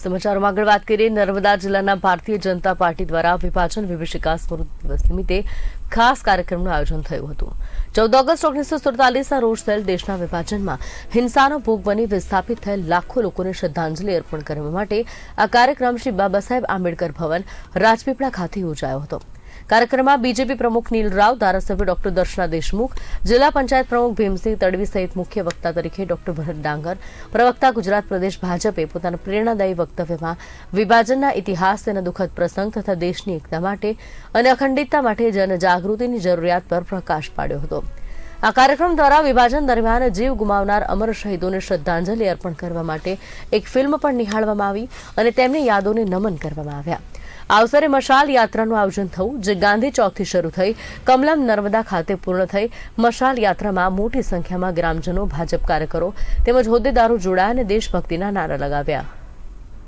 સમાચારોમાં આગળ વાત કરીએ નર્મદા જિલ્લાના ભારતીય જનતા પાર્ટી દ્વારા વિભાજન વિભીષિકા સ્મૃતિ દિવસ નિમિત્તે ખાસ કાર્યક્રમનું આયોજન થયું હતું। 14 ઓગસ્ટ 1947ના રોજ થયેલ દેશના વિભાજનમાં હિંસાનો ભોગ બની વિસ્થાપિત થયેલ લાખો લોકોને શ્રદ્ધાંજલિ અર્પણ કરવા માટે આ કાર્યક્રમ શ્રી બાબા સાહેબ આંબેડકર ભવન રાજપીપળા ખાતે યોજાયો હતો। कार्यक्रम बीजेपी प्रमुख नील राव, धारासभ्य डॉ दर्शना देशमुख, जिला पंचायत प्रमुख भीमसिंह तड़वी सहित मुख्य वक्ता तरीके डॉ भरत डांगर, प्रवक्ता गुजरात प्रदेश भाजपे पोताना प्रेरणादायी वक्तव्यमां विभाजनना इतिहास तेना दुखद प्रसंग तथा देशनी एकता माटे अने अखंडितता माटे जनजागृतिनी जरूरियात पर प्रकाश पाड्यो हतो। आ कार्यक्रम द्वारा विभाजन दरमियान जीव गुमावनार अमर शहीदोने श्रद्धांजलि अर्पण करवा माटे एक फिल्म पण निहाळवामां आवी अने तेमनी यादोने नमन करवामां आव्या। आ अवसरे मशाल यात्राનું आयोजन થયું, જે ગાંધી ચોકથી શરૂ થઈ કમલમ નર્મદા ખાતે પૂર્ણ થઈ। મશાલ યાત્રામાં મોટી સંખ્યામાં ગ્રામજનો, ભાજપ કાર્યકરો તેમજ હોદ્દેદારો જોડાયા અને દેશભક્તિના નારા લગાવ્યા।